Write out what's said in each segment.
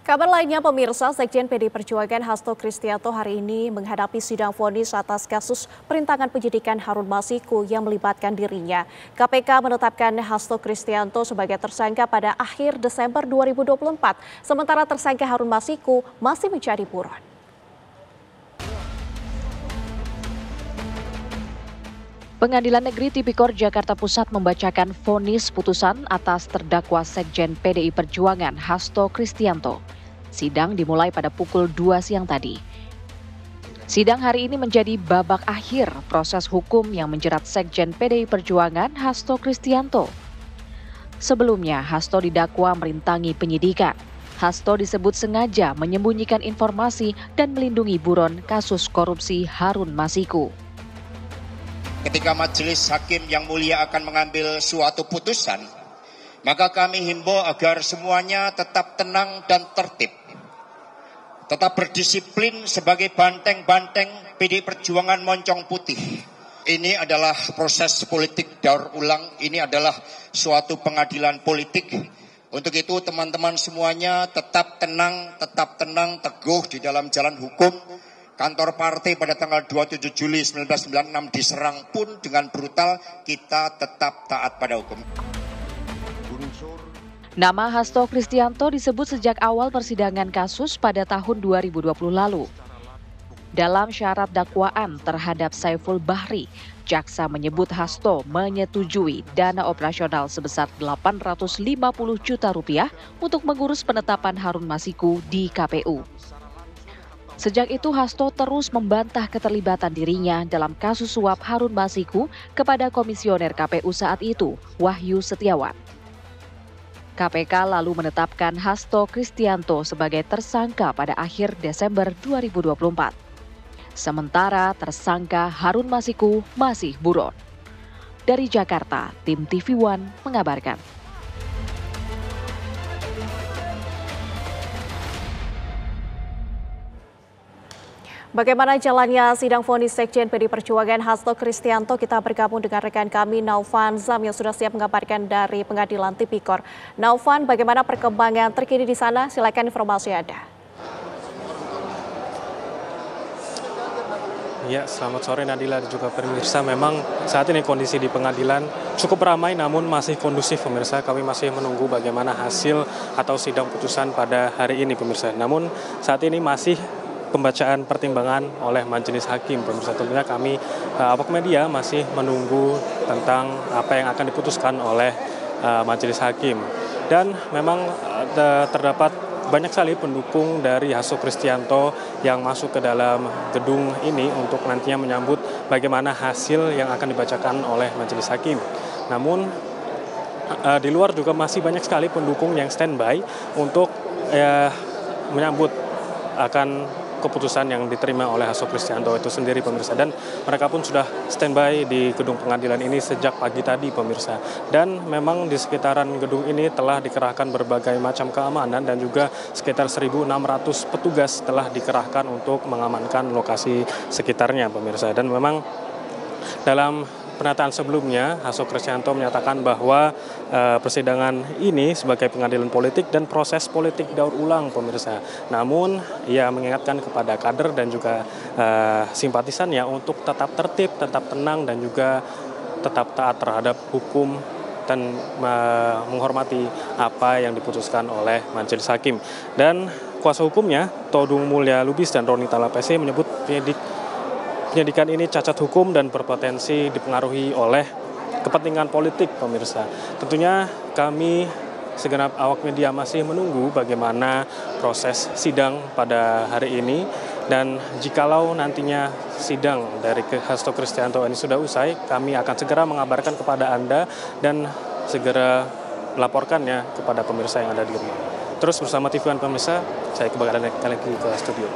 Kabar lainnya pemirsa, Sekjen PDI Perjuangan Hasto Kristianto hari ini menghadapi sidang vonis atas kasus perintangan penyidikan Harun Masiku yang melibatkan dirinya. KPK menetapkan Hasto Kristianto sebagai tersangka pada akhir Desember 2024, sementara tersangka Harun Masiku masih mencari buron. Pengadilan Negeri Tipikor Jakarta Pusat membacakan vonis putusan atas terdakwa Sekjen PDI Perjuangan Hasto Kristianto. Sidang dimulai pada pukul 2 siang tadi. Sidang hari ini menjadi babak akhir proses hukum yang menjerat Sekjen PDI Perjuangan Hasto Kristianto. Sebelumnya, Hasto didakwa merintangi penyidikan. Hasto disebut sengaja menyembunyikan informasi dan melindungi buron kasus korupsi Harun Masiku. Ketika majelis hakim yang mulia akan mengambil suatu putusan, maka kami himbau agar semuanya tetap tenang dan tertib. Tetap berdisiplin sebagai banteng-banteng PDI Perjuangan moncong putih. Ini adalah proses politik daur ulang, ini adalah suatu pengadilan politik. Untuk itu teman-teman semuanya tetap tenang, teguh di dalam jalan hukum. Kantor partai pada tanggal 27 Juli 1996 diserang pun dengan brutal, kita tetap taat pada hukum. Nama Hasto Kristianto disebut sejak awal persidangan kasus pada tahun 2020 lalu. Dalam syarat dakwaan terhadap Saiful Bahri, jaksa menyebut Hasto menyetujui dana operasional sebesar 850 juta rupiah untuk mengurus penetapan Harun Masiku di KPU. Sejak itu Hasto terus membantah keterlibatan dirinya dalam kasus suap Harun Masiku kepada komisioner KPU saat itu, Wahyu Setiawan. KPK lalu menetapkan Hasto Kristianto sebagai tersangka pada akhir Desember 2024. Sementara tersangka Harun Masiku masih buron. Dari Jakarta, tim TV One mengabarkan. Bagaimana jalannya sidang vonis Sekjen PDI Perjuangan Hasto Kristianto? Kita bergabung dengan rekan kami Naufan Zam yang sudah siap mengabarkan dari Pengadilan Tipikor. Naufan, bagaimana perkembangan terkini di sana? Silakan informasi Anda. Ya, selamat sore Nadila dan juga pemirsa. Memang saat ini kondisi di pengadilan cukup ramai namun masih kondusif pemirsa. Kami masih menunggu bagaimana hasil atau sidang putusan pada hari ini pemirsa. Namun saat ini masih pembacaan pertimbangan oleh majelis hakim pemirsa. Tentunya kami awak media masih menunggu tentang apa yang akan diputuskan oleh majelis hakim. Dan memang terdapat banyak sekali pendukung dari Hasto Kristianto yang masuk ke dalam gedung ini untuk nantinya menyambut bagaimana hasil yang akan dibacakan oleh majelis hakim. Namun di luar juga masih banyak sekali pendukung yang standby untuk menyambut akan keputusan yang diterima oleh Hasto Kristianto itu sendiri pemirsa, dan mereka pun sudah standby di gedung pengadilan ini sejak pagi tadi pemirsa. Dan memang di sekitaran gedung ini telah dikerahkan berbagai macam keamanan dan juga sekitar 1.600 petugas telah dikerahkan untuk mengamankan lokasi sekitarnya pemirsa. Dan memang dalam pernyataan sebelumnya, Hasto Kristianto menyatakan bahwa persidangan ini sebagai pengadilan politik dan proses politik daur ulang pemirsa. Namun ia mengingatkan kepada kader dan juga simpatisannya untuk tetap tertib, tetap tenang dan juga tetap taat terhadap hukum dan menghormati apa yang diputuskan oleh majelis hakim. Dan kuasa hukumnya, Todung Mulya Lubis dan Roni Talapesi menyebut penyidikan ini cacat hukum dan berpotensi dipengaruhi oleh kepentingan politik pemirsa. Tentunya kami segenap awak media masih menunggu bagaimana proses sidang pada hari ini, dan jikalau nantinya sidang dari Hasto Kristianto ini sudah usai, kami akan segera mengabarkan kepada Anda dan segera melaporkannya kepada pemirsa yang ada di rumah. Terus bersama TV One pemirsa, saya kembali lagi ke studio.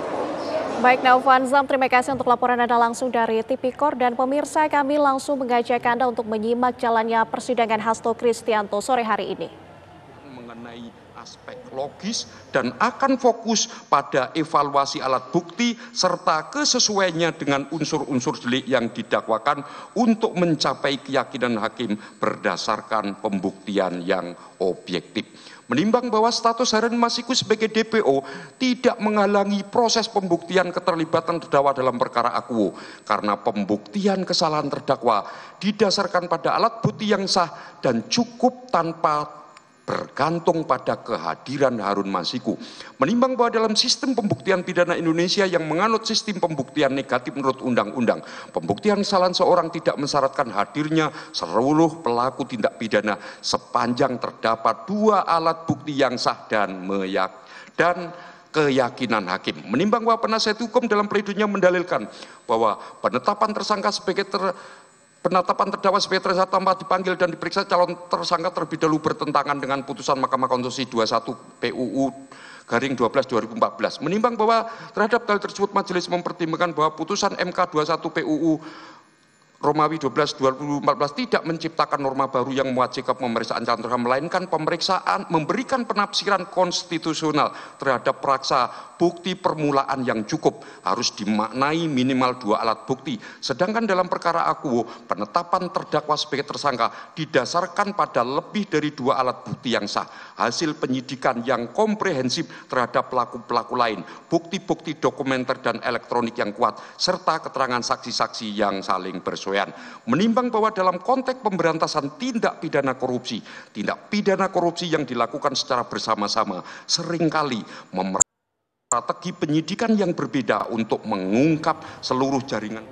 Baik, Naufan Zam, terima kasih untuk laporan Anda langsung dari Tipikor. Dan pemirsa, kami langsung mengajak Anda untuk menyimak jalannya persidangan Hasto Kristianto sore hari ini. Mengenai aspek logis dan akan fokus pada evaluasi alat bukti serta kesesuaiannya dengan unsur-unsur delik yang didakwakan untuk mencapai keyakinan hakim berdasarkan pembuktian yang objektif. Menimbang bahwa status Harun Masiku sebagai DPO tidak menghalangi proses pembuktian keterlibatan terdakwa dalam perkara akuo, karena pembuktian kesalahan terdakwa didasarkan pada alat bukti yang sah dan cukup tanpa bergantung pada kehadiran Harun Masiku. Menimbang bahwa dalam sistem pembuktian pidana Indonesia yang menganut sistem pembuktian negatif menurut undang-undang, pembuktian kesalahan seorang tidak mensyaratkan hadirnya seluruh pelaku tindak pidana sepanjang terdapat dua alat bukti yang sah dan keyakinan hakim. Menimbang bahwa penasihat hukum dalam pledoinya mendalilkan bahwa penetapan tersangka sebagai penetapan terdakwa sebagai tersangka tanpa dipanggil dan diperiksa calon tersangka terlebih dahulu bertentangan dengan putusan Mahkamah Konstitusi 21 PUU garing 12/2014. Menimbang bahwa terhadap dalil tersebut majelis mempertimbangkan bahwa putusan MK 21 PUU Romawi 12/2014 tidak menciptakan norma baru yang mewajibkan pemeriksaan calon tersangka, melainkan pemeriksaan memberikan penafsiran konstitusional terhadap praksa bukti permulaan yang cukup harus dimaknai minimal dua alat bukti. Sedangkan dalam perkara akuo, penetapan terdakwa sebagai tersangka didasarkan pada lebih dari dua alat bukti yang sah, hasil penyidikan yang komprehensif terhadap pelaku-pelaku lain, bukti-bukti dokumenter dan elektronik yang kuat, serta keterangan saksi-saksi yang saling bersesuaian. Menimbang bahwa dalam konteks pemberantasan tindak pidana korupsi yang dilakukan secara bersama-sama seringkali strategi penyidikan yang berbeda untuk mengungkap seluruh jaringan